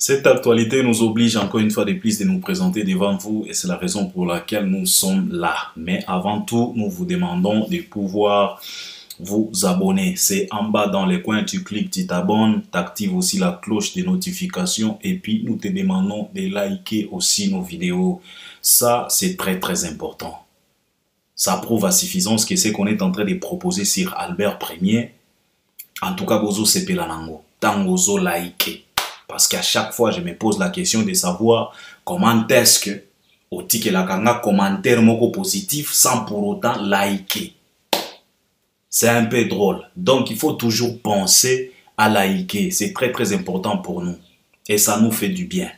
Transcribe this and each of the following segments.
Cette actualité nous oblige encore une fois de plus de nous présenter devant vous et c'est la raison pour laquelle nous sommes là. Mais avant tout, nous vous demandons de pouvoir vous abonner. C'est en bas dans les coins, tu cliques, tu t'abonnes, tu actives aussi la cloche de notification et puis nous te demandons de liker aussi nos vidéos. Ça, c'est très important. Ça prouve à suffisance que ce qu'on est en train de proposer sur Albert Premier, en tout cas, bozo sepelanango, tangozo like. Parce qu'à chaque fois, je me pose la question de savoir comment est-ce que au tike la kanga commentaire moko positif sans pour autant liker. C'est un peu drôle. Donc, il faut toujours penser à liker. C'est très important pour nous. Et ça nous fait du bien.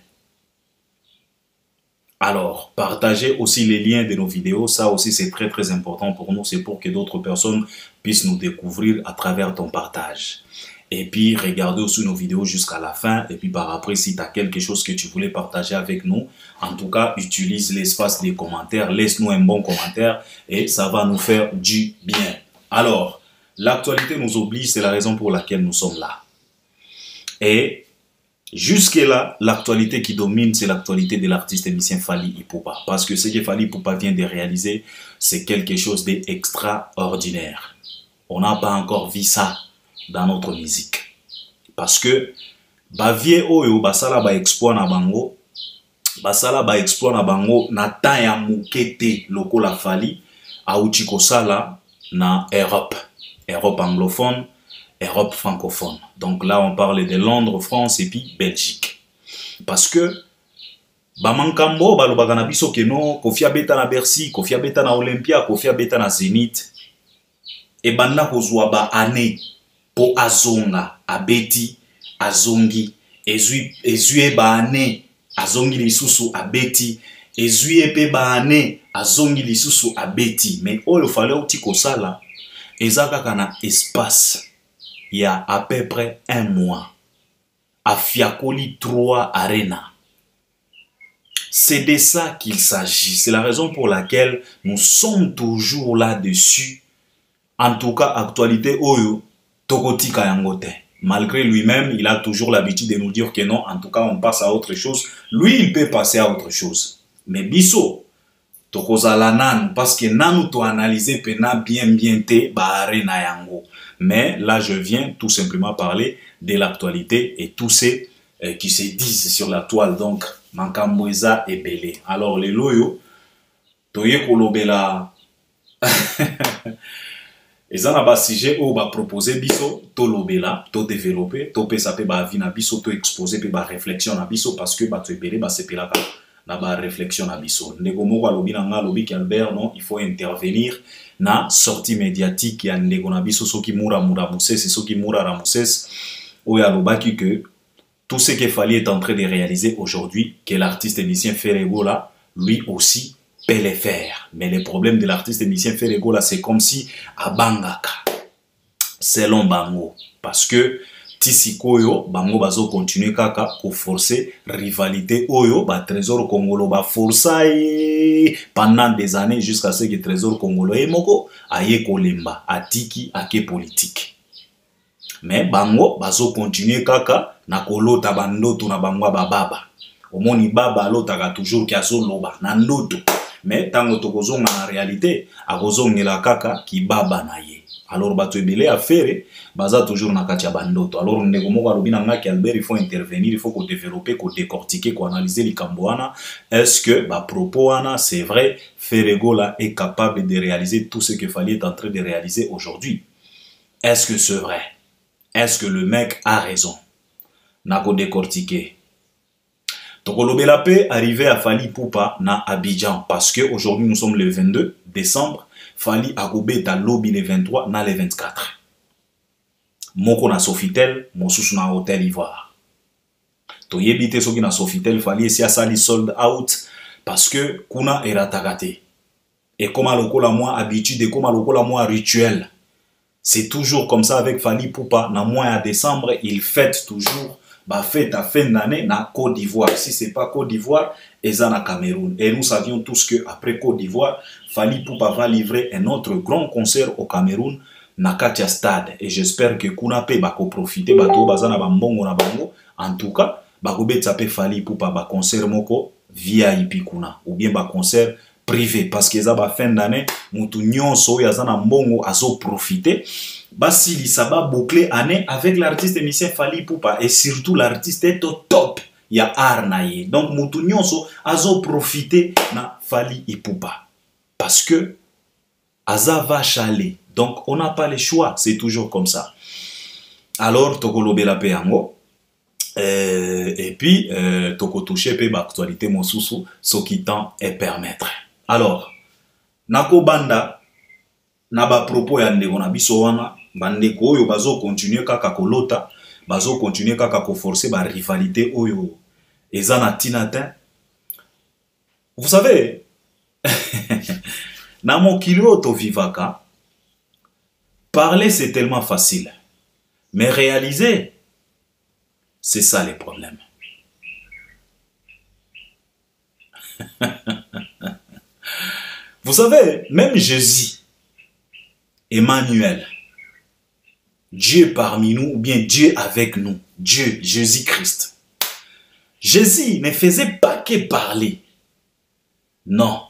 Alors, partagez aussi les liens de nos vidéos. Ça aussi, c'est très important pour nous. C'est pour que d'autres personnes puissent nous découvrir à travers ton partage. Et puis, regardez aussi nos vidéos jusqu'à la fin. Et puis, par après, si tu as quelque chose que tu voulais partager avec nous, en tout cas, utilise l'espace des commentaires. Laisse-nous un bon commentaire et ça va nous faire du bien. Alors, l'actualité nous oblige, c'est la raison pour laquelle nous sommes là. Et jusque-là, l'actualité qui domine, c'est l'actualité de l'artiste émissien Fally Ipupa. Parce que ce que Fally Ipupa vient de réaliser, c'est quelque chose d'extraordinaire. On n'a pas encore vu ça dans notre musique. Parce que, bavie oyo, basala ba exploit na bango, na temps ya mukete loko la Fally, auti kosala na Europe anglophone, Europe francophone. Donc là, on parle de Londres, France et puis Belgique. Parce que, bamankambo, balobaka na biso keno, Koffi abeta na Bercy, Koffi abeta na Olympia, Koffi abeta na Zénith. Et banda kozwa ba ane po azonga, abeti, azongi, ezue ba ane, azongi lisusu abeti, ezue pe ba ane, azongi lisusu abeti. Mais oyo fallait outi kosala, ezaka na espace. Il y a à peu près un mois, à Fiakoli 3 Arena. C'est de ça qu'il s'agit. C'est la raison pour laquelle nous sommes toujours là-dessus. En tout cas, actualité Oyo, Tokoti Kayangote. Malgré lui-même, il a toujours l'habitude de nous dire que non, en tout cas, on passe à autre chose. Lui, il peut passer à autre chose. Mais Bisso, Tokozala nan, parce que nan to analyser pena bien te ba Arena Yango. Mais là, je viens tout simplement parler de l'actualité et tous ceux qui se disent sur la toile. Donc, Mankamboueza et Belé. Alors, les loyaux, Toye Kolobela, et ça n'a pas sujet où va proposer biso, to lobela, to développer, to pesape ba vina biso, to exposer pe ba réflexion na biso parce que ba to ebele ba sepelaka na ba réflexion na biso. Ndeko moko alobi na nga alobi Albert non, il faut intervenir na sortie médiatique ya ndeko na biso soki mura musese soki mura ramusese oyo alobaki que tout ce que Fally est en train de réaliser aujourd'hui que l'artiste émissien Ferego là lui aussi peut le faire. Mais le problème de l'artiste émissien Ferego là c'est comme si à Bangaka selon Bango parce que Tisikoyo, bango bazo continuer kaka ko forcer rivalité oyo ba trésor congolo ba forçaye pendant des années jusqu'à ce que trésor congolo e moko aye kolemba atiki ake politique. Mais bango bazo continuer kaka na kolota bandoto na bango bababa. Omoni baba alotaka toujours ki azoloba na ndoto. Mais tango tokozonga na réalité akozongela kaka ki baba na ye. Alors bato ebele a faire baza toujours na kati ya bandoto. Alors ndeko moko alobi na nga ki Albert il faut intervenir, il faut qu'on développer, qu'on décortiquer, qu'on analyser likambo wana. Est-ce que ba propos wana c'est vrai Ferego là est capable de réaliser tout ce que Fally est en train de réaliser aujourd'hui? Est-ce que c'est vrai? Est-ce que le mec a raison? Nako décortiquer. Tokolobela pe arrivé à Fally Ipupa na Abidjan parce que aujourd'hui nous sommes le 22 décembre. Fally akobeta lobby le 23 na le 24. Moko na Sofitel, mosusu na Hotel Ivoire. Toyebite soki na Sofitel Fally esi asali sold out parce que kuna eratakate. Et comme lokola moi habitude et comme lokola moi rituel. C'est toujours comme ça avec Fally Ipupa na mois à décembre, il fête toujours ba fête à fin d'année na Côte d'Ivoire. Si c'est pas Côte d'Ivoire, eza na Cameroun. Et nous savions tous que après Côte d'Ivoire, Fally Ipupa va livrer un autre grand concert au Cameroun na Katia Stade. Et j'espère que kuna pe bako profiter bato bazana ba mbongo na bango. En tout cas, bakobetisa pe Fally Ipupa ba concert moko VIP kuna ou bien ba concert privé parce que ça ba fin d'année mutu nyonso oyo aza na mbongo azo profiter basilisa ba boucler année avec l'artiste émissien Fally Ipupa et surtout l'artiste est au top ya art na ye. Donc mutu nyonso azo profiter na Fally Ipupa parce que aza va chaler. Donc on n'a pas le choix, c'est toujours comme ça. Alors tokolobela pe yango et puis toko toucher pe ba actualité mosusu ce qui temps est permettre. Alors nako banda na ba propos ya ndeko na biso wana bandeko oyo bazo continuer kaka kolota, bazo continuer kaka ko forcer ba rivalité oyo eza na tinatin. Vous savez na mokili oto vivaka parler c'est tellement facile. Mais réaliser, c'est ça les problèmes. Vous savez, même Jésus, Emmanuel, Dieu parmi nous ou bien Dieu avec nous, Dieu, Jésus-Christ. Jésus ne faisait pas que parler. Non.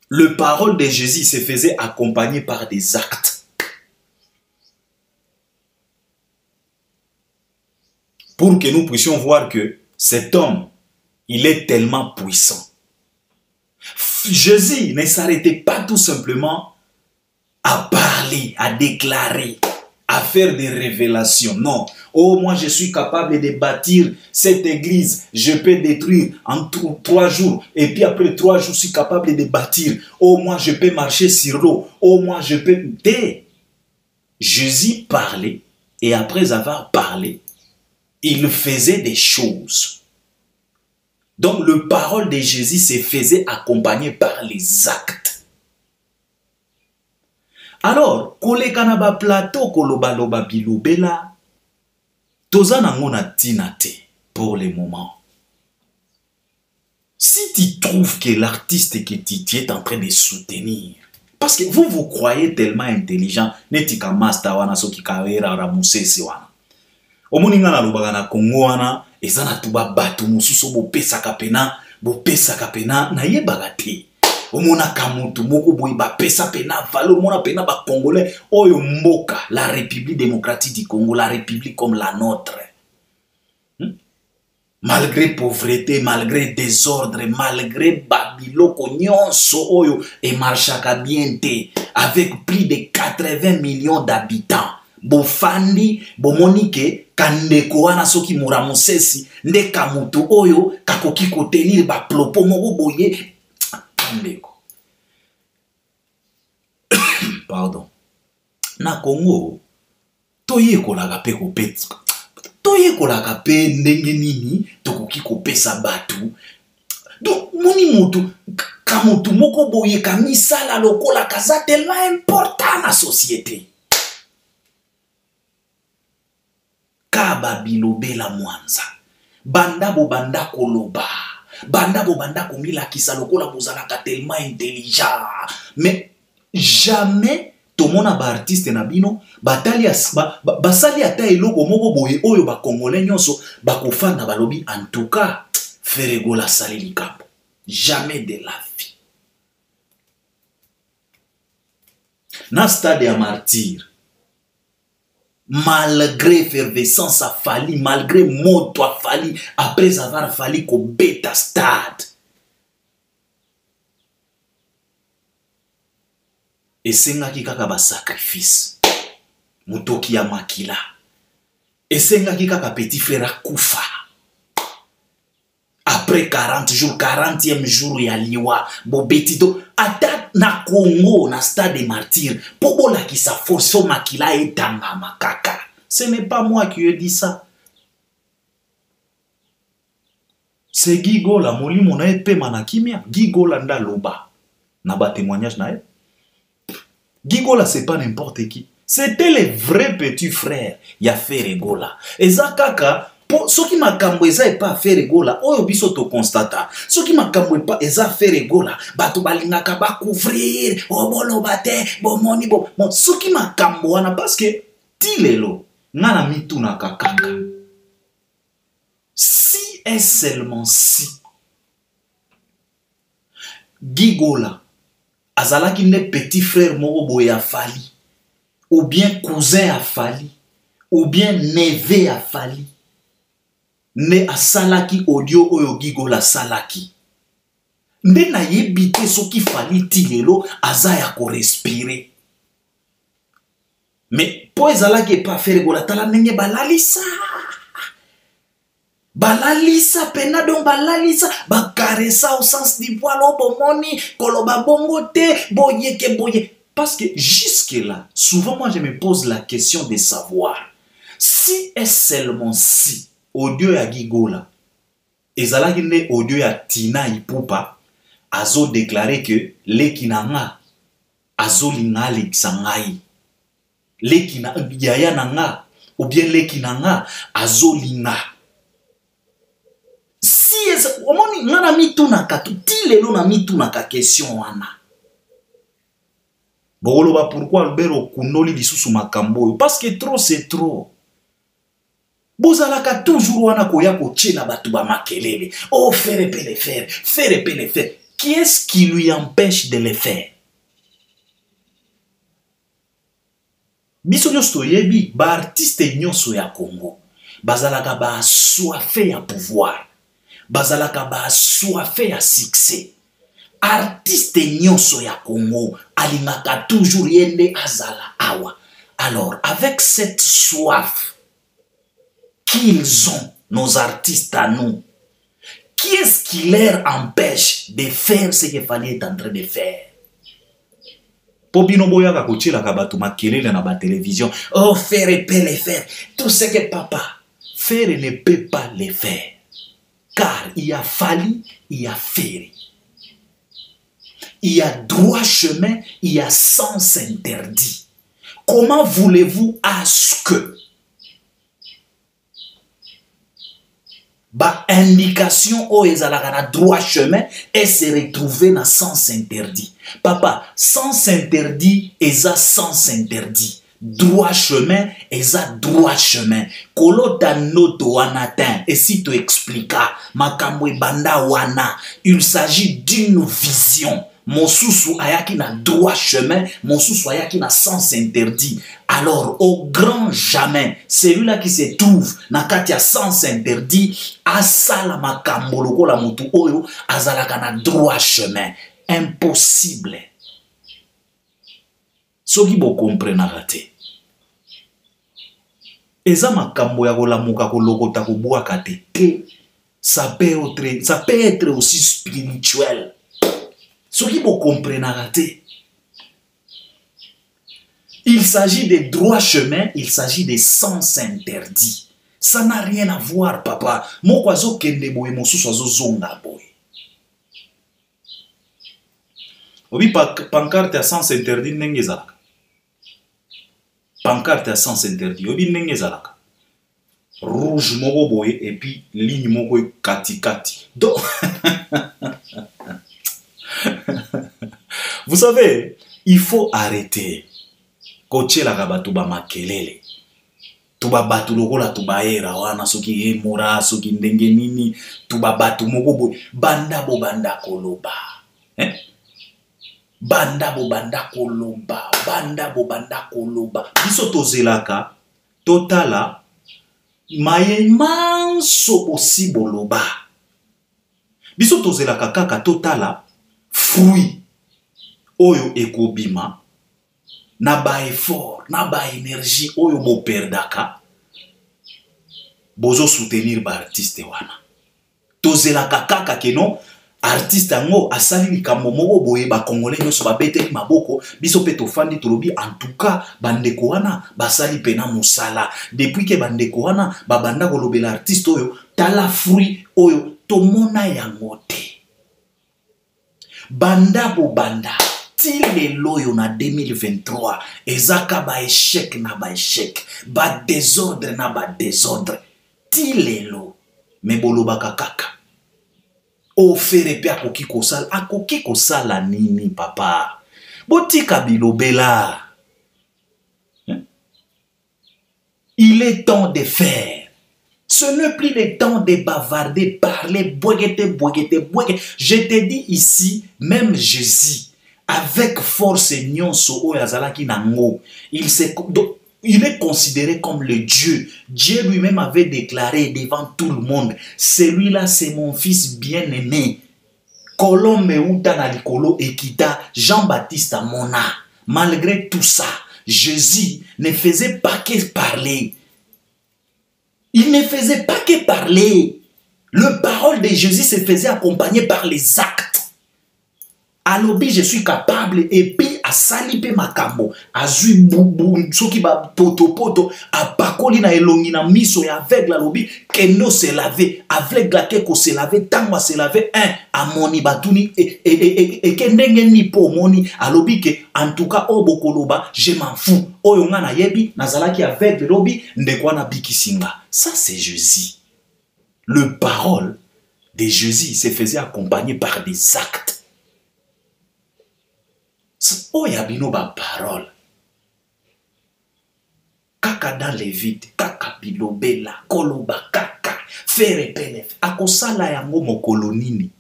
Le parole de Jésus se faisait accompagner par des actes. Pour que nous puissions voir que cet homme, il est tellement puissant. Jésus ne s'arrêtait pas tout simplement à parler, à déclarer, à faire des révélations. Non. Oh, moi je suis capable de bâtir cette église. Je peux détruire en 3 jours. Et puis après 3 jours, je suis capable de bâtir. Oh, moi je peux marcher sur l'eau. Oh, moi je peux... Jésus parlait. Et après avoir parlé, il faisait des choses. Donc le parole de Jésus se faisait accompagner par les actes. Alors, koleka na ba plateau koloba loba bilobela, toza nango na tina te pour le moment. Si tu trouves que l'artiste que tu es en train de soutenir, parce que vous croyez tellement intelligent, netika master wana soki kawera ramusese wana. Omoninga na lobaka na Congo wana, eza na tuba batu mususu bo pesaka pena na yebaka te. Omona kamutu moko boy ba pesa pena valo mona pena ba congolais oyo mboka la République démocratique du Congo, la République comme la nôtre. Malgré pauvreté, malgré désordre, malgré babiloko nyonso oyo et marchaka bien te avec plus de 80 millions d'habitants. Bofandi bomonike kandeko wana soki muramusesi nde kamutu oyo kakoki kotenir ba plopo moko boye. Pardon. Na Congo, toye kolaka pe kopet. Toye kolaka pe ndenge nini tokoki kopesa batu. Donc moni mutu kamutu moko boye kamisala lokola kaza tellement important na société. Kaba bilobela mwanza. Banda bo banda koloba. Banda bo banda komila kisa lokola bozalaka tellement intelligent. Mais jamais tout le monde ba artiste na bino batali basali ata eloko moko boye oyo ba congolais nyonso ba kofanda balobi en tout cas Ferregola sali likambo. Jamais de la vie. Na stade ya martyr, malgré effervescence a Fally, malgré moto a Fally, après avoir Fally ko beta stade. Et sengaki kaka ba sacrifice. Mutoki ya makila. Et sengaki kaka petit frère kufa. Après 40 jours, 40e jour ya liwa, bobetito ata na Congo na stade des martyrs. Pobola ki sa force makila etanga makaka. Ce n'est pas moi qui ai dit ça. C'est Gigola molimo na epe manakimia. Gigola nda loba. Na ba témoignage na e. Gigola c'est pas n'importe qui. C'était les vrais petits frères. Ya Ferregola. Eza kaka soki makambo eza epa Ferregola oyo biso to constata. Soki makambo epa eza Ferregola bato balingaka ba couvrir obolo bate bomoni bo. Soki makambo wana parce que ti lelo Ngana mituna kaka. Si et seulement si Gigola azalaki ne petit frère moko boye afali, ou bien cousin afali, ou bien neveu afali, ne asalaki audio oyo Gigola salaki. Nde na yebite soki fali tilelo aza ya ko respirer. Mais po ezalaki pa faire gola tala ndenge balalisa. Balalisa pena donc balalisa bakaresa au sens du poil au bomoni koloba bongo te boye ke boye. Parce que jusque là, souvent moi je me pose la question de savoir si et seulement si audio ya Gigola ezalaki ne audio ya Tina Ipupa azo déclaré que lekinanga azo linga leksangai lekina yaya nanga ou bien lekinanga azo linga. Si omoni ngana mituna ka tuti lelo na mituna ka question wana. Boloba pourquoi Albert kunoli lisusu makambo parce que trop c'est trop. Bozalaka toujours wana koya ko tchena batu ba makelele. Oh faire et le faire, faire et le faire. Qui est-ce qui lui empêche de le faire? Biso nyosto yebi ba artiste nyonso ya Congo. Bazalaka ba soifé ya pouvoir. Bazalaka ba soifé ya succès. Artiste nyonso ya Congo alingaka toujours yende azala awa. Alors avec cette soif qu'ils ont, nos artistes à nous, qui est-ce qui leur empêche de faire ce qu'il fallait être en train de faire? Pobino boya ka kochela ka batu makelele na ba télévision. Oh faire et peut le faire. Tout ce que papa faire ne peut pas le faire. Car il a fallu, il a fait. Il y a droit chemin, il y a sens interdit. Comment voulez-vous à ce que ba indication o ezalaka na droit chemin et se retrouver na sens interdit? Papa, sens interdit eza sens interdit. Droit chemin eza droit chemin. Kolota noto wanatin et si tu explica makambo banda wana, il s'agit d'une vision. Mon sous ayaki na droit chemin, mon sous ayaki na sens interdit. Alors au grand jamais, celui-là qui se trouve na katia sens interdit, asala makambo lokola mutu oyo azalaka na droit chemin. Impossible. Soki bo comprenaka te. Eza makambo ya kolamuka kolokota kobuaka te. Ça peut être aussi spirituel. Ce qui vous comprenez, il s'agit de droit chemin, il s'agit de sens interdit. Ça n'a rien à voir, papa. Mokwazo kende boye mosusu azo zonga boye. Obi pancarte à sens interdit ndenge ezalaka. Pancarte à sens interdit. Obi ndenge ezalaka. Rouge moko boye et puis ligne moko kati kati. Donc vous savez, il faut arrêter. Koche la kabatuba makelele. Tuba batu lokola tuba era wana soki emora soki ndenge nini tuba batu mokobo banda bo banda koloba. Banda bo banda koloba, banda bo banda koloba. Biso tozelaka totala maye manso possible loba. Biso tozelaka kaka totala fruit oyo ekobima na ba effort na ba énergie oyo bo perdaka bozo soutenir ba artiste wana tozela kaka keno artiste ngo asali likambo moko boye ba congolais nyonso ba beteli maboko biso pe tofandi tolobi en tout cas bandeko wana basali pena musala depuis que bandeko wana babanda kolobela artiste oyo tala fruit oyo tomona yango te. Banda bo banda tile loyo na 2023 ezaka ba échec na ba échec ba désordre na ba désordre tile lo me bolobaka kaka o fere pe akoki kosala nini papa botika bilobela Il est temps de faire. Ce n'est plus le temps de bavarder, parler, boigueter. Je te dis ici, même Jésus, avec force nyonso yazalaki nango, il est considéré comme le Dieu. Dieu lui-même avait déclaré devant tout le monde, celui-là c'est mon fils bien-aimé. Kolombe uta na likolo ekita, Jean-Baptiste Mona. Malgré tout ça, Jésus ne faisait pas que parler. Il ne faisait pas que parler. Le parole de Jésus se faisait accompagner par les actes. Alobi, je suis capable, et puis à salipe makambo, à zui boubou, soki ba poto, à pakoli na elongi na miso ya aveugle alobi, keno se laver, aveugle la keko se laver, tangwa se laver, à moni batuni, et kendenge ni po moni, alobi ke, en tout cas, o bokoloba, je m'en fous. O yonga na yebi, nazalaki aveugle lobi, ndekwa na bikisinga. Ça c'est Jésus. Le parole de Jésus se faisait accompagner par des actes. Oh, y a bino ba parole. Kaka dans les vides, kaka bilobela, koloba kaka, fere pele, akosala yango mokolonini.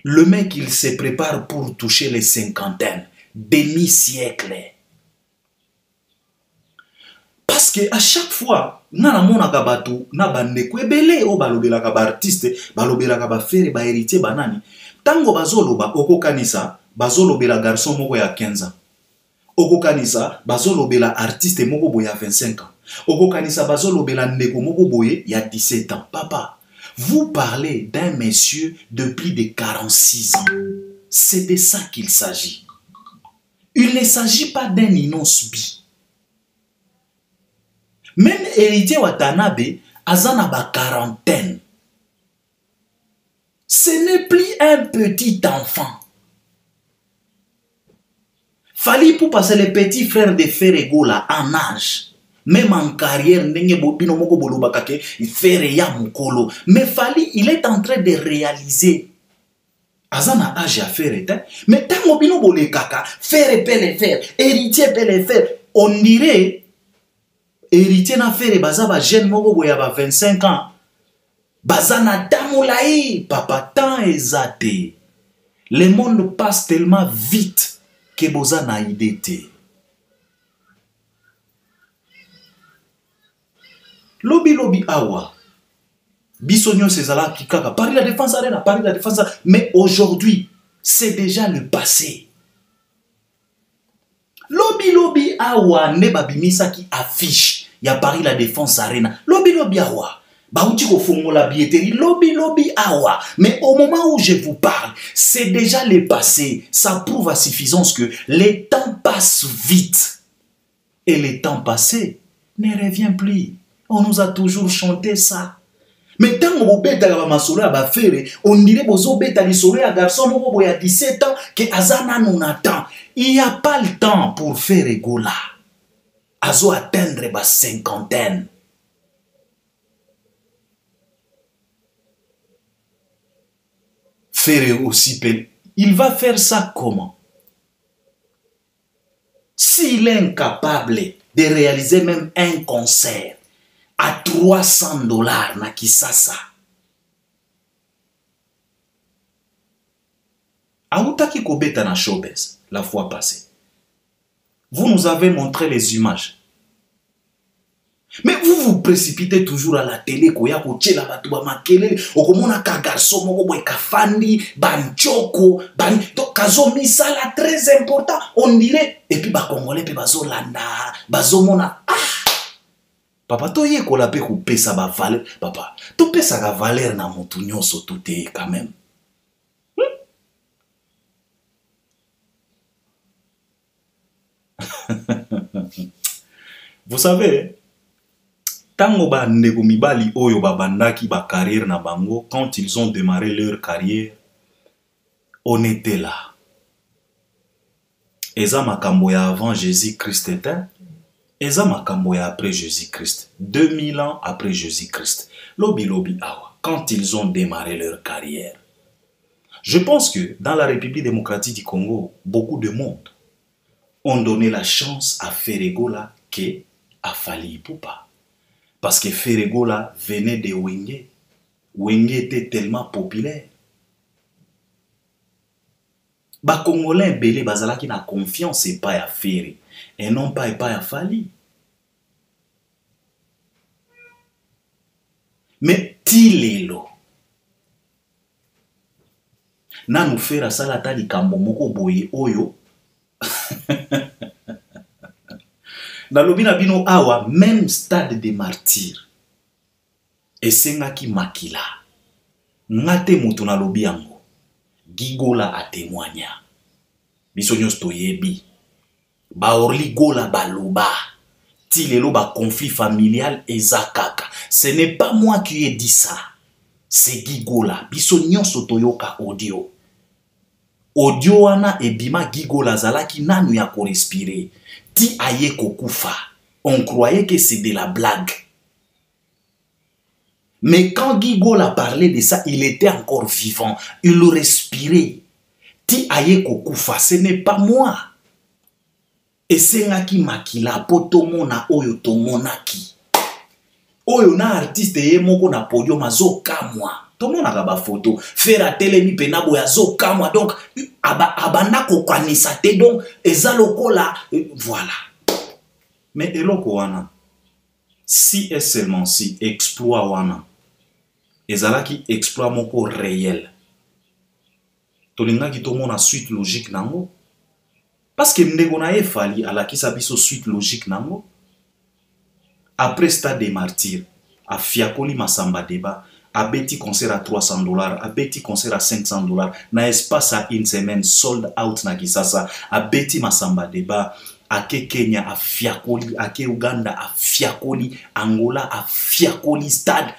Le mec, il se prépare pour toucher les cinquantaines, demi-siècle. Parce que à chaque fois, nana mona kabatu, na bande kwebele, o balobela kaba artiste, balobela kaba fere, ba héritier, banani. Tango bazoloba oko kanisa bazolobela garçon moko ya 15 ans. Oko kanisa bazolobela artiste moko boya 25 ans. Oko kanisa bazolobela ndeko moko boye ya 17 ans. Papa, vous parlez d'un monsieur de plus de 46 ans. C'est de ça qu'il s'agit. Il ne s'agit pas d'un inosbi. Même héritier Watanabe azana ba quarantaine. Ce n'est plus un petit enfant. Fallait pour passer les petits frères de Ferrego là en âge. Même en carrière, mais Fali, il est en train de réaliser. Azana âge à faire, mais tant mobino bolé kaka, faire pele faire, héritier pele faire. On dirait, héritier na faire, bazaba jeune moko boya ba 25 ans. Bazana damolaï, papa, tant ezate. Le monde passe tellement vite que bozana idété. Lobi awa. Bisogno César qui kaka. Paris la défense arena, Paris la défense arena. Mais aujourd'hui, c'est déjà le passé. Lobi awa ne babimisa qui affiche. Ya Paris la défense arena. Lobi awa. La billetterie, lobi awa. Mais au moment où je vous parle, c'est déjà le passé. Ça prouve à suffisance que le temps passe vite. Et le temps passé ne revient plus. On nous a toujours chanté ça. Mais tant que beta on dirait bozo beta lisolo ya garçon moko ya 17 ans que azana non attend. Il n'y a pas le temps pour faire égola. Azo atteindre ba cinquantaine. Aussi, il va faire ça comment? S'il est incapable de réaliser même un concert à 300 $, na Kisasa. Aoutaki kobeta na showbiz la fois passée. Vous nous avez montré les images. Mais vous vous précipitez toujours à la télé, koya ko tchela batu ba makele, okomona ka garçon moko boy kafandi, banchoko, ban to kazo misala très important, on dirait et puis ba congolais pe bazo landa, bazo mona papa to ye ko la pe ko pesa ba valeur, papa. To pesa ga valeur na mutu nyonso touté quand même. Vous savez, tango ba ndeko mibali oyo babandaki ba carrière na bango, quand ils ont démarré leur carrière, on était là. Eza makambo ya avant Jésus-Christ était, eza makambo ya après Jésus-Christ. 2000 ans après Jésus-Christ. Lobi awa, quand ils ont démarré leur carrière. Je pense que dans la République démocratique du Congo, beaucoup de monde ont donné la chance à Ferregola que à Fally Ipupa. Parce que Ferregola venait de Wenge. Wenge était tellement populaire. Ba Congolais belé bazala qui n'a confiance et pas à Ferre et non pas à Fally. Mais tilelo na nous faire ça la tali kambo moko boye oyo na lobina bino awa même stade de martyr esengaki makila ngate mutu na lobi yango gigola a témoigna biso nyos toyebi ba orli gola baloba tilelo ba conflit familial ezakaka. Ce n'est pas moi qui ai dit ça, c'est gigola biso nyos toyoka audio audio wana ebima gigola zalaki nanu ya ko respirer ti aye kokufa. On croyait que c'est de la blague. Mais quand Gigola parlait de ça, il était encore vivant. Il respirait. Ti aye kokufa, ce n'est pas moi. Et c'est ngaki makila potomona oyo tomonaki. Oyo na artiste ye moko na podium azo kamwa. Tomona ka ba photo. Faire telemi penabo ya zo kamwa. Donc abanda kokanisa te donc ezalokola voilà. Mais eloko wana si et seulement si exploit wana ezalaki exploit moko réel. Tolingaki tomona suite logique nango. Parce que ndeko na ye Fally alakisa biso suite logique nango. Après stade des martyrs, a fiakoli masamba débat, a beti concert à $300, a beti concert à $500, na espace à une semaine sold out na Kisasa, a beti masamba débat, a ke Kenya a fiakoli, a ke Uganda a fiakoli, Angola a fiakoli stade,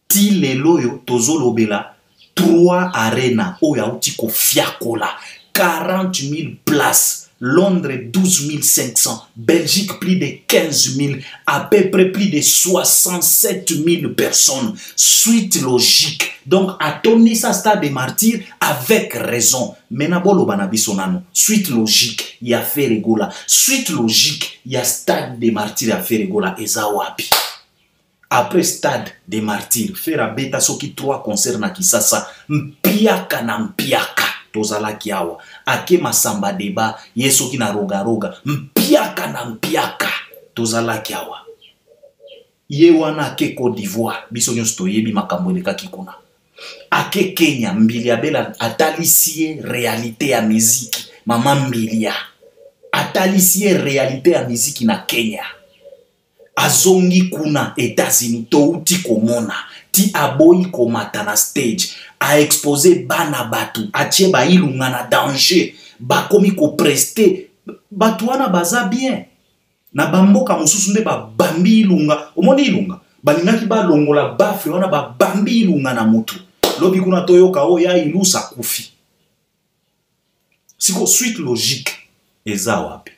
ti lelo yo tozolobela 3 arena oya utiko fiakola, 40 000 places. Londres 12 500, Belgique plus de 15 000, à peu près plus de 67 000 personnes. Suite logique. Donc, à tourner ça stade des martyrs avec raison. Menabolo banabisonano. Suite logique, il y a Ferregola. Suite logique, il y a stade des martyrs à Ferregola et Zawapi. Après stade des martyrs, faire beta soki 3 concerts na Kisasa, mpiaka na mpiaka. Tozala kiawa ake masamba deba yeso ki na roga roga mpiaka na mpiaka tozala kiawa ye wana ake Côte d'Ivoire biso nyos toyebi makambo elekaki kuna ake Kenya Mbilia Bela atalisie réalité ya muziki mama Mbilia atalisie réalité ya muziki na Kenya azongi kuna États-Unis touti komona ti aboyi komata na stage a exposé bana batu atie ba ilunga na danger bakomi ko prester batu wana baza bien na bamboka mosusu nde ba bambi ilunga omoni ilunga balingaki ba longola bafre wana ba bambi ilunga na mutu lobi kuna toyoka oya ilusa kufi siko suite logique eza wapi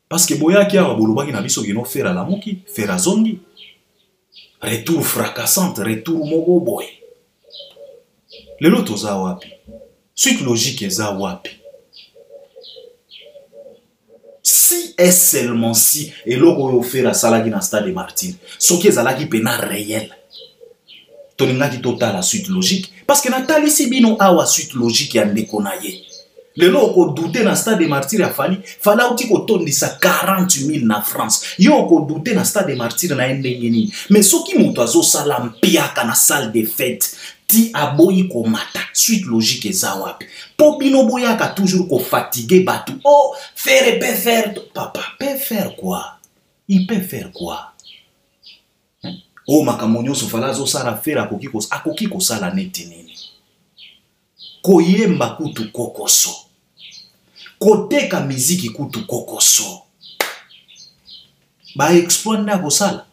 parce que boyaki awa bolobaki na biso kino fera la moki fera zongi retour fracassante, retour mogo boy. Le loto za wapi. Suite logique za wapi. Si et seulement si, et logo yo fait la salagi na stade de martyr. Ce qui est zalagi pena réel. Toninga ki total la suite logique. Parce que Nathalie Sibino awa suite logique ya ndeko na ye. Le loko douté na stade de martyr a Fally uti ko tondisa 40 000 na France. Yo ko douté na stade de martyr na ndengeni. Mais soki mutu azo sala mpiaka na salle de fête ti aboyi ko mata suite logique eza wapi. Po bino boyaka toujours ko fatiguer batu. Oh, faire peut faire papa, peut faire quoi? Il peut faire quoi? Oh makamonyo so fala zo sala faire akoki ko sala neti nini. Koyemba kutu kokoso. Koteka miziki kutu kokoso. Ba exploit na kosala.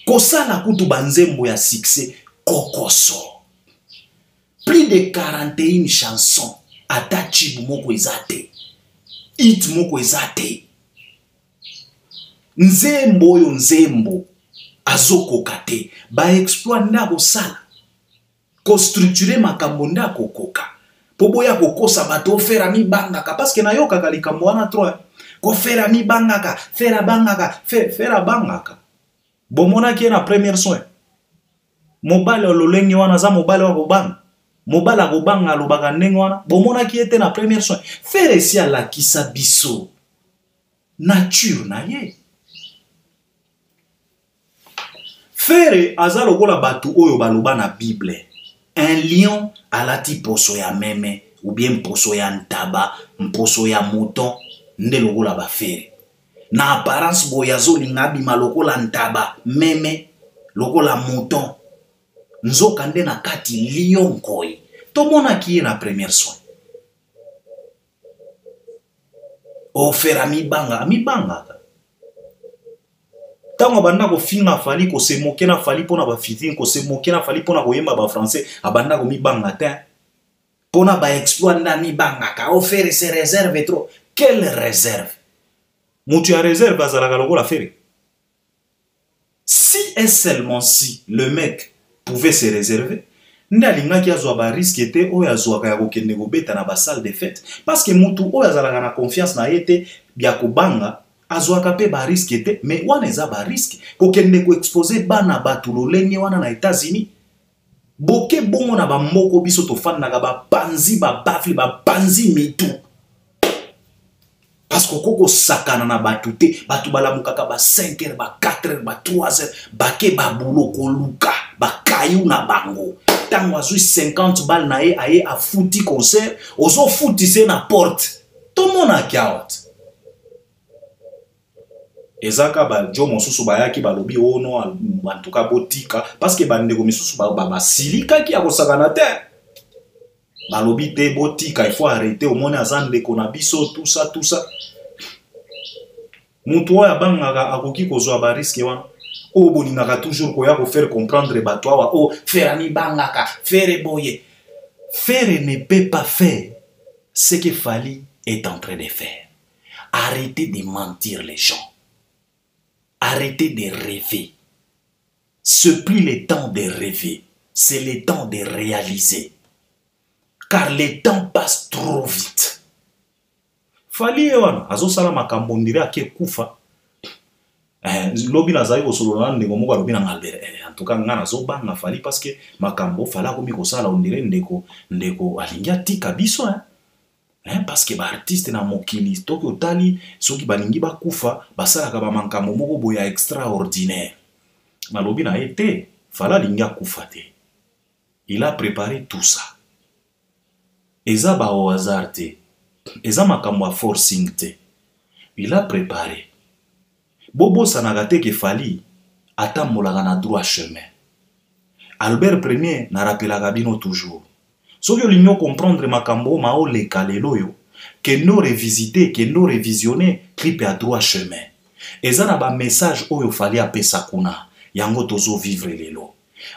Kosala kutu banzembo ya succès kokoso. Plus de 41 chansons. Ata chibu moko ezate. Hit moko ezate. Nzembo yo nzembo. Azoko kate. Ba exploit na kosala. Ko structurer makambo nda kokoka. Poboya kokosa bato fera mi bangaka parce que na yo kaka likambo wana trop. Ko fera mi bangaka, fera bangaka, fera bangaka. Bomona ki na premier soin. Mobile lolenge wana za mobile wa kobanga. Mobile kobanga lobaka ndenge wana. Bomona ki ete na premier soin. Fere si ala kisa biso. Nature na ye. Fere aza lokola batu oyo baloba na Bible. Un lion alati poso ya meme ou bien poso ya ntaba, poso ya mouton, nde lokola ba fere. Na apparence boyazo lingabi malokola ntaba, meme, lokola mouton. Nzoka nde na kati lion koi. Tomona ki na premier soin. O fera mi banga. Tango banda ko finga fali ko se moke na fali pona ba fitin ko se moke na fali pona ko yemba ba français abanda ko mi banga tin pona ba exploit na mi banga ka offert se réserve trop. Quelle réserve? Mutu a réserve azalaka lokola fere. Si et seulement si le mec pouvait se réserver, ndalinga ki azwa ba risque était o yazwa ka ko kende ko beta na ba salle de fête parce que mutu o yazalaka na confiance na yete bia ko banga azwaka pe ba risque te mais wana eza ba risque ko kende ko exposer bana batu lolenge wana na États-Unis boke bongo na ba moko biso to fanda ba panzi ba bafli ba panzi mitu parce que koko sakana na batu te batu balamukaka ba 5h ba 4h ba 3h bake ba boulot ko luka ba kayu na bango tango azui 50 balles na ye aye a fouti concert ozo fouti se na porte tout le monde a kiaot. Ezaka ba jo mosusu bayaki balobi ono en tout cas botika parce que bande ko misusu ba silika ki akosakana te balobi te botika il faut arrêter au monde azande ko na biso tout ça mutu ya bangaka akoki kozwa ba risque wana o boningaka toujours ko ya ko faire comprendre bato wa o faire ni bangaka faire boye faire ne peut pas faire ce que Fally est en train de faire. Arrêtez de mentir les gens. Arrêtez de rêver. Ce plus le temps de rêver, c'est le temps de réaliser. Car le temps passe trop vite. Fally ewana azo sala makambo ndire ake kufa. Lobi na zayi osolo na ndeko moko lobi na Albert. En tout cas ngana zo banga Fally parce que makambo fala ko mi ko sala ondire ndeko alingia tika biso parce que ba artiste na mokili toki otali soki balingi ba kufa basalaka ba makambo moko boya extraordinaire. Malobi na été fala lingia kufa te. Il a préparé tout ça. Eza ba au hasard te. Eza makambo a forcing te. Il a préparé. Bobo sanagate ke Fally atambolaka na droit chemin. Albert Premier na rappelaka bino toujours. So que l'union comprendre makambo mao le kaleloyo que nous revisiter que nous révisionner clip à droit chemin. Ezana ba message oyo Fally apesa kuna yango tozo vivre lelo.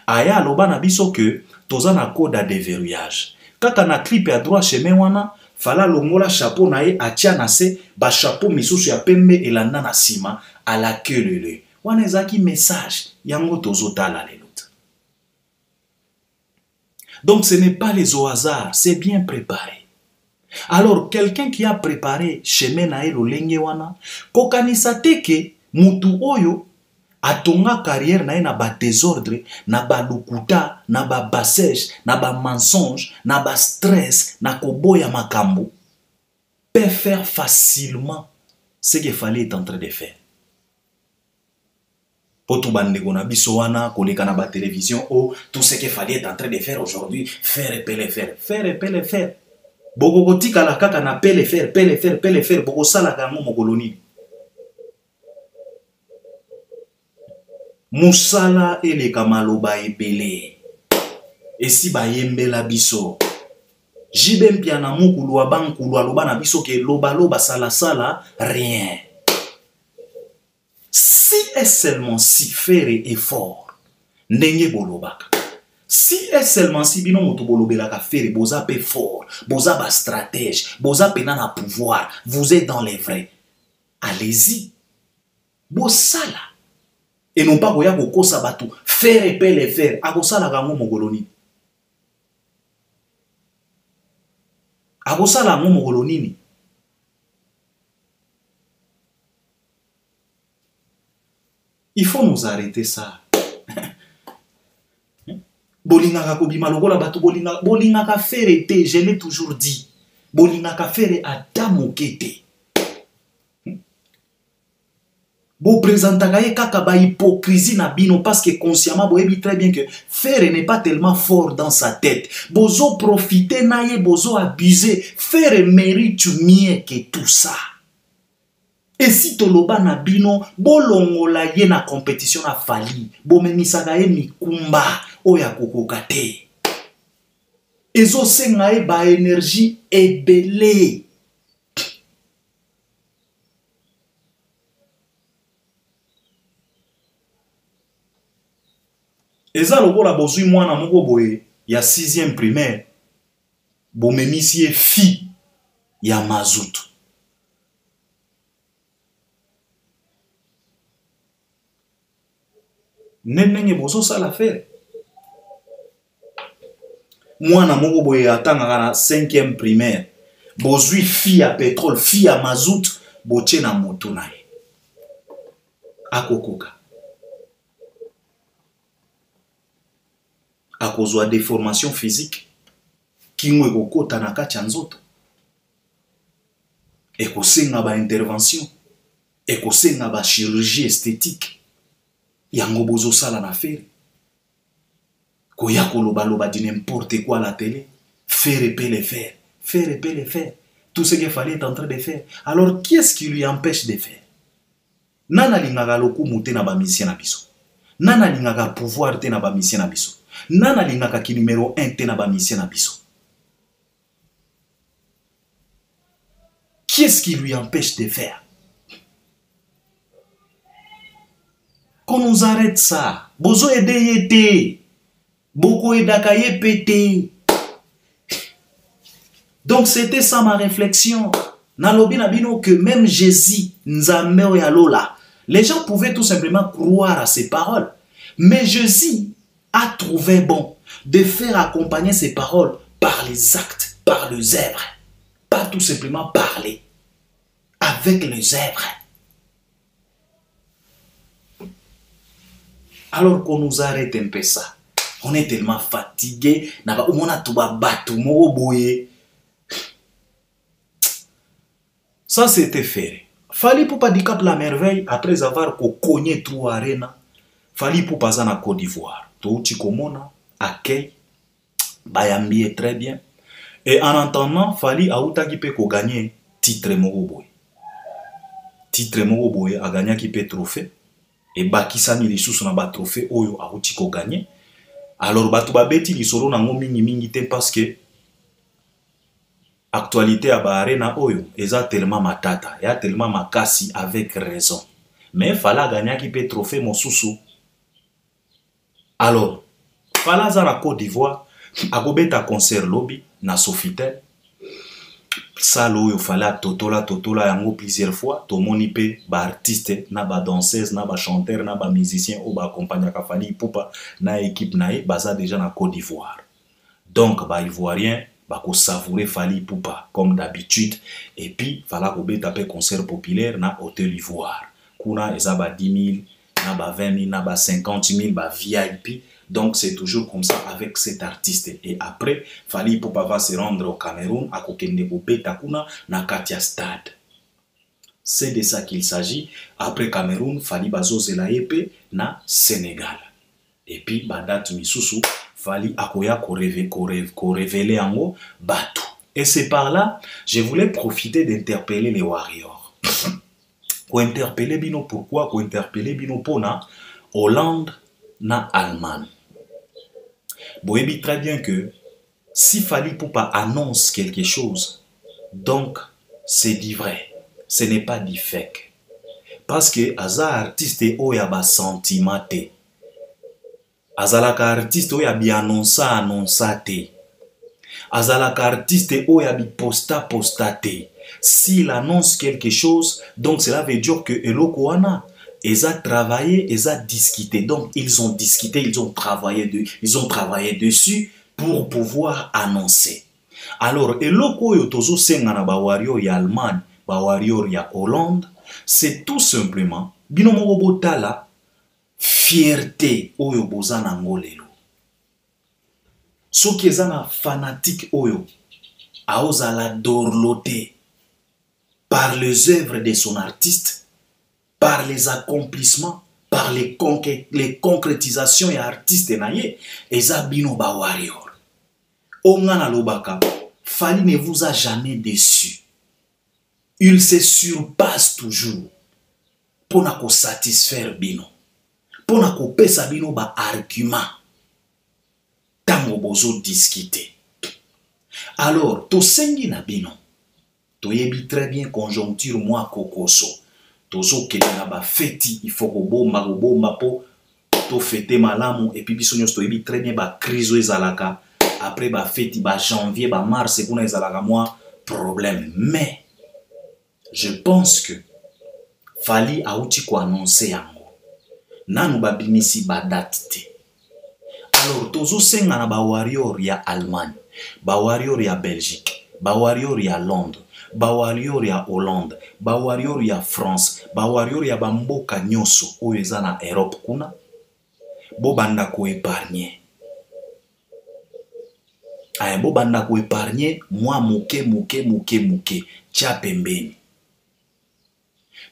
Aya loba na biso que toza na code à déverrouillage. Kaka na clip à droit chemin wana fala longola chapeau na ye atia na se ba chapeau misusu ya pembe elanda na sima à la queue lele. Wana ezaki message yango tozo tala lelo. Donc ce n'est pas les au hasard, c'est bien préparé. Alors quelqu'un qui a préparé chemin na elo lenge wana, kokanisa teke mutu oyo atonga carrière na na ba désordre, na ba lukuta, na ba bassège, na ba mensonge, na ba stress, na koboya makambo, peut faire facilement ce que Fally est en train de faire. Poto bandeko na biso wana koleka na ba télévision oh tout ce que Fally est en train de faire aujourd'hui faire et le faire boko kotika la kaka na pele faire boko sala kango mokoloni musala ele kamaloba ebele esi ba yembela biso jibe mpia na mukulu wa bankulu aloba na biso ke loba sala rien. Si et seulement si faire effort, ndenge bolobaka. Si et seulement si bino moto bolobelaka faire, boza pe fort, boza ba stratège, boza pe na pouvoir, vous êtes dans les vrais. Allez-y. Bosala. Et non pas koya ko kosa batu, faire et les faire, akosala kango mogoloni. Akosala ngo mokolo nini? Il faut nous arrêter ça. Bolingaka kobima lokola bato bolingaka faire te, je l'ai toujours dit. Bolingaka faire ata mokete. Bo présentaka ye kaka ba hypocrisie na bino parce que consciemment boyebi très bien que faire n'est pas tellement fort dans sa tête. Bozo profiter na ye, bozo abuser. Faire mérite mieux que tout ça. Et si toloba na bino bolongola ye na compétition na fali, bomemisaka ye mikumba oya kokoka te. Ezo senga ye ba énergie ebele. Eza lokola bozui mwana moko boye ya 6e primaire, bomemisi ye fi ya mazutu. Nenenge bozo sala faire. Mwana moko boye atangaka na 5e primaire, bozui fi ya pétrole, fi ya mazout, boche na moto na ye. Akokoka. Akozwa déformation physique, kingwe kokota na kati ya nzoto. Ekosenga ba intervention, ekosenga ba chirurgie esthétique. Yango bozo sala na faire. Koya koloba di n'importe quoi à la télé. Faire et peut le faire. Faire et peut le faire. Tout ce qu'il fallait être en train de faire. Alors, qu'est-ce qui lui empêche de faire? Nana lingaka lokumu te na ba misien na biso. Nana lingaka pouvoir te na ba misien na biso. Nana lingaka ki numéro 1 te na ba misien na biso. Qu'est-ce qui lui empêche de faire? Qu'on nous arrête ça. Bozo ede yete. Boko edaka ye pété. Donc c'était ça ma réflexion. Nalobi na bino que même Jésus, Nzambe ya lola, les gens pouvaient tout simplement croire à ses paroles. Mais Jésus a trouvé bon de faire accompagner ses paroles par les actes, par les œuvres. Pas tout simplement parler. Avec les œuvres. Alors qu'on nous arrête un peu ça. On est tellement fatigué. Ça c'était fait. Fallait pour pas dire la merveille après avoir cogné trop arena. Fallait pour pas en Côte d'Ivoire. Tout chikomona accueil. Bayambi est très bien. Et en entendant, fallait à Outaki peut gagner titre Moroboy. Titre Moroboy a gagné qui peut trophée. Et bakisami les sous na ba trophée oyo a Outiko gagné. Alors batu babeti lisolo na mingi mingi te parce que actualité à ba arena oyo eza tellement matata, ya tellement makasi avec raison. Mais fala gagner qui peut trophée mosusu. Alors fala za la Côte d'Ivoire akobeta concert lobby na Sofitel. Salo yo fala totola yango plusieurs fois to moni pe ba artiste na ba danseuse na ba chanteur na ba musicien ou ba accompagner ka Fally Ipupa na équipe nae baza déjà na Côte d'Ivoire. Donc ba ivoirien ba ko savourer Fally Ipupa comme d'habitude et puis fala ko beta pe concert populaire na Hôtel Ivoire. Kuna eza ba 10 000 na ba 20 000 na ba 50 000 ba VIP. Donc c'est toujours comme ça avec cet artiste. Et après, Fally Ipupa va se rendre au Cameroun à Kokende Betakuna na Katia Stade. C'est de ça qu'il s'agit. Après Cameroun, Fally Bazo Zelayepe na Sénégal. Et puis Badat Misusu, Fally Akoya ko révéler en haut Batu. Et c'est par là, je voulais profiter d'interpeller les warriors. Ko interpeller bino pourquoi? Ko interpeller bino pona Hollande na Allemagne. Boyebi très bien que si Fally Ipupa annonce quelque chose, donc c'est dit vrai, ce n'est pas dit fake. Parce que aza artiste oya ba sentiment te. Azalaka artiste oya bi annonça te. Azalaka artiste oya bi posta te. S'il annonce quelque chose, donc cela veut dire que eloko wana ils ont travaillé, ils ont discuté. Donc, ils ont discuté, ils ont travaillé dessus pour pouvoir annoncer. Alors eloko oyo tozo senga na ba warrior ya Allemagne, ba warrior ya Hollande, c'est tout simplement bino moko botala fierté oyo boza nango lelo. Soki eza na fanatique oyo aozala dorloté par les œuvres de son artiste, par les accomplissements, par les concrétisations et artistes naye, eza bino ba warrior. Ongana lobaka, Fally ne vous a jamais déçu. Il se surpasse toujours pour na ko satisfaire bino, pour na ko pesa bino ba argument tango bozo discuter. Alors to sengi na bino, to yebi très bien conjoncture moi kokoso, tozo kende na ba feti, il faut ko bomba po to fete malamu, et puis biso nyos to yebi très bien ba crise ezalaka après ba feti ba janvier ba mars kuna ezalaka moi problème. Mais je pense que Fally auti ko annoncer yango nanu babimisi ba date te. Alors tozo senga na ba warrior ya Allemagne, ba warrior ya Belgique, ba warrior ya Londres, ba warrior ya Hollande, ba warrior ya France, ba warrior ya bamboka nyonso oyo eza na Europe kuna, bo banda ko épargner. Bo banda ko épargner moi muke tia pembeni.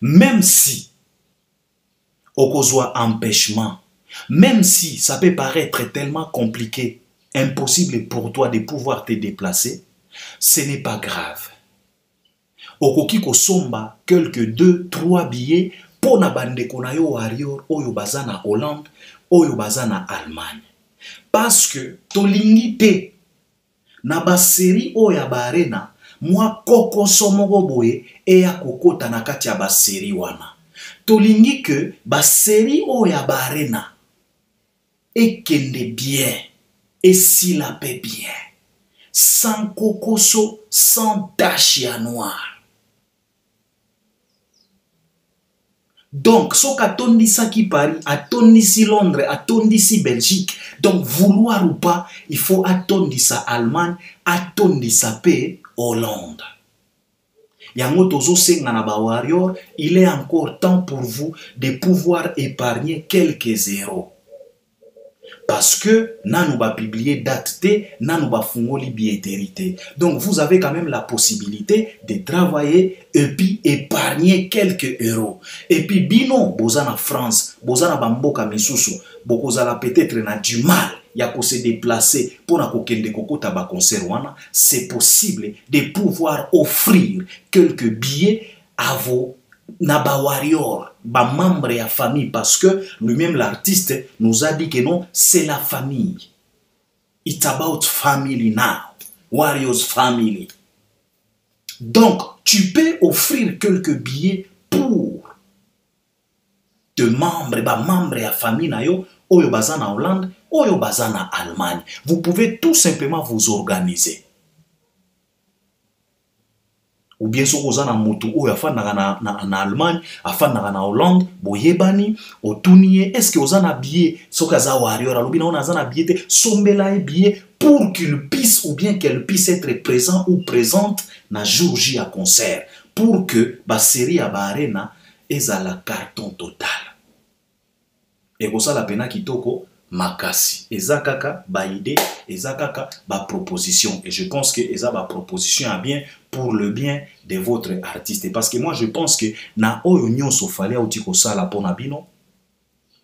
Même si okozwa empêchement, même si ça peut paraître tellement compliqué, impossible pour toi de pouvoir te déplacer, ce n'est pas grave. Okoki kosomba quelques 2-3 billets pour na bandeko na yo warrior oyo baza na Hollande, oyo baza na Allemagne. Parce que tolingi te na ba série oyo ba arena, moi koko somoko boye e ya kokota na kati ya ba série wana. Tolingi que ba série oyo ba arena et kende bien, et si la paix bien, sans kokoso, sans tache à noir. Donc, so katondi sa ki Paris, atondi si Londres, atondi si Belgique. Donc, vouloir ou pas, il faut atondi sa Allemagne, atondi sa paix Hollande. Yango tozo senga na ba warrior, il est encore temps pour vous de pouvoir épargner quelques euros. Parce que nanu ba publier date te, nanu ba fungoli billetterie. Donc vous avez quand même la possibilité de travailler et puis épargner quelques euros. Et puis bino boza na France, boza na bamboka misusu, bokozala peut-être na du mal ya ko se déplacer pour na kokende kokota ba concert wana, c'est possible de pouvoir offrir quelques billets à vos Naba warrior, ba membre ya famille, parce que lui-même l'artiste nous a dit que non, c'est la famille. It's about family now. Warriors family. Donc, tu peux offrir quelques billets pour te membres, ba membre ya famille na yo, oyo baza na Hollande, oyo baza na Allemagne. Vous pouvez tout simplement vous organiser. Ou bien so kozana moto oyo afandaka na Allemagne, afandaka na Hollande, boyebani, otuniye, est-ce que ozana billet, so kaza warrior, alobi na ozana billet te, sombela e billet pour qu'il puisse ou bien qu'elle puisse être présent ou présente na jour J à concert, pour que ba série ya ba arena ezala carton total. Et kosala pena kitoko makasi. Eza kaka ba idée, eza kaka ba proposition. Et je pense que eza ba proposition a bien pour le bien de votre artiste. Parce que moi je pense que na oyo nyonso fallait outi ko sala pona bino.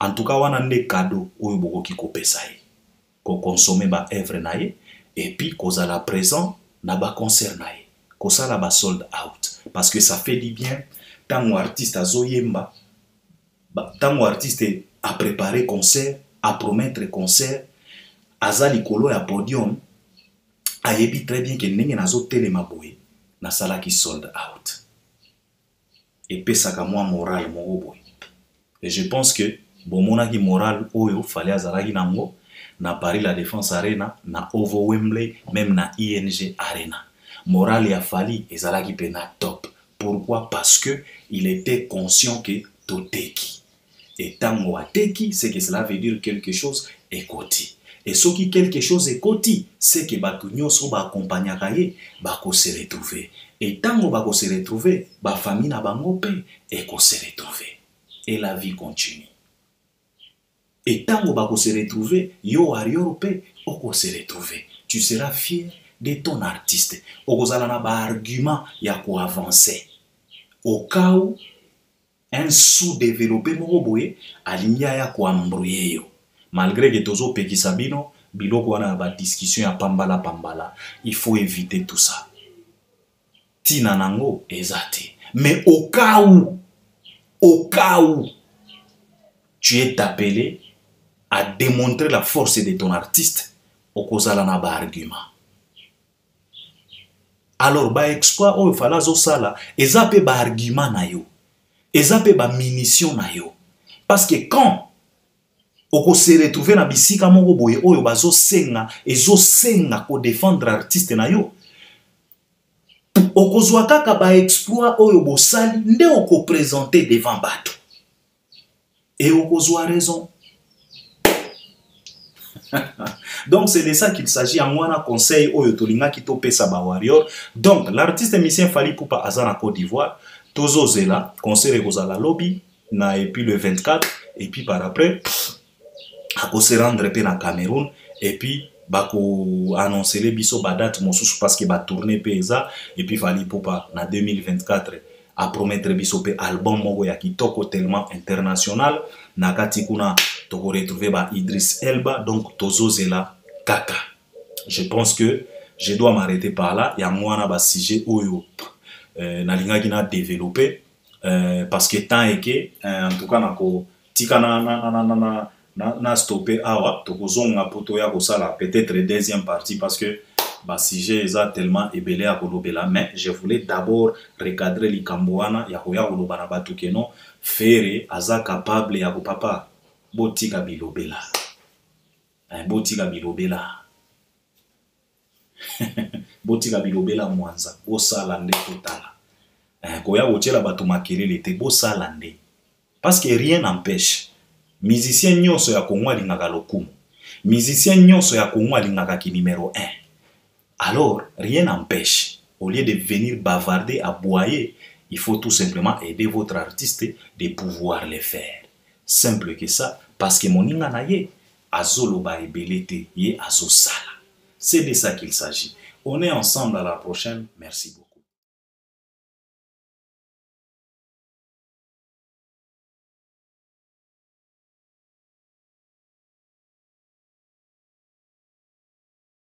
En tout cas wana nde cadeau oyo bokoki ko pesa ye. Ko consommer ba œuvre na ye et puis kozala présent na ba concert na ye. Ko sala ba sold out parce que ça fait du bien tant artiste azoyemba, tant artiste a préparé concert, à promettre concert, azali kolo ya podium, ayebi très bien que nenge nazo telema boye, na sala ki sold out. Et pesaka moi moral mo boye. Et je pense que bomona ki moral oyo fallait azalaki nango na Paris la Défense Arena, na Ovo Wembley, même na ING Arena. Moral ya Fally ezalaki pena top. Pourquoi? Parce que il était conscient que toteki. Et tango ateki, c'est que cela veut dire quelque chose, écoutez. Et ce qui quelque chose est côté, c'est que bato nyonso ba accompagner kaye, ba ko se retrouver. Et tango ba ko se retrouver, ba famille na bango pe et ko se retrouver. Et la vie continue. Et tango ba ko se retrouver, yo arioro pe o ko se retrouver. Tu seras fier de ton artiste. Okozala na ba argument ya ko avancer. Au cas où un sous-développé moko boye alingia ya ko embrouiller yo. Malgré que tozo pekisa bino, biloko wana ba discussion ya pambala, il faut éviter tout ça. Tina nango ezate. Mais au cas où tu es appelé à démontrer la force de ton artiste, okozala na ba argument. Alors ba exploit o fala zo sala, ezape ba argument na yo. Ezape ba munition na yo. Parce que quand oko se retrouver na bisika moko boye oyo bazo senga ezo senga ko défendre artiste na yo, oko zwa kaka ba exploit oyo bosali nde oko présenter devant bato et oko zwa raison. Donc c'est de ça qu'il s'agit. En moi conseil oyo tolinga ki to pesa ba warrior. Donc l'artiste musicien Fally Ipupa azana Côte d'Ivoire, tozo zela concert ekozala lobby na et puis le 24 et puis par après ako se rendre pe na Cameroun et puis bako annoncer les biso ba date mosusu parce que ba tourner pesa et puis Fally Ipupa na 2024 a promettre biso pe album moko ya kitoko tellement international na kati kuna toko retrouver ba Idriss Elba. Donc tozo zela kaka. Je pense que je dois m'arrêter par là. Ya mwana ba sujet oyo na linga kina développer parce que tant et que en tout cas nako tika na stopper awa tokozonga poto ya kosala peut-être deuxième partie parce que ba sujet eza tellement ebelé à kolobela. Mais je voulais d'abord recadrer likambo wana ya koya koloba na batu keno Ferré aza capable ya ko papa botika bilobela. Botika bilobela. Botika bilobela mwanza bosala nde totala. Koya kotiela batu makelele te bosala nde. Parce que rien n'empêche. Musicien nyonso ya Congo alingaka lokumu. Musicien nyonso ya Congo alingaka ki numéro 1. Alors, rien n'empêche. Au lieu de venir bavarder, aboyer, il faut tout simplement aider votre artiste de pouvoir le faire. Simple que ça. Parce que mon inganaye, azolo ba ebelete, ye azo sala. C'est de ça qu'il s'agit. On est ensemble à la prochaine. Merci beaucoup.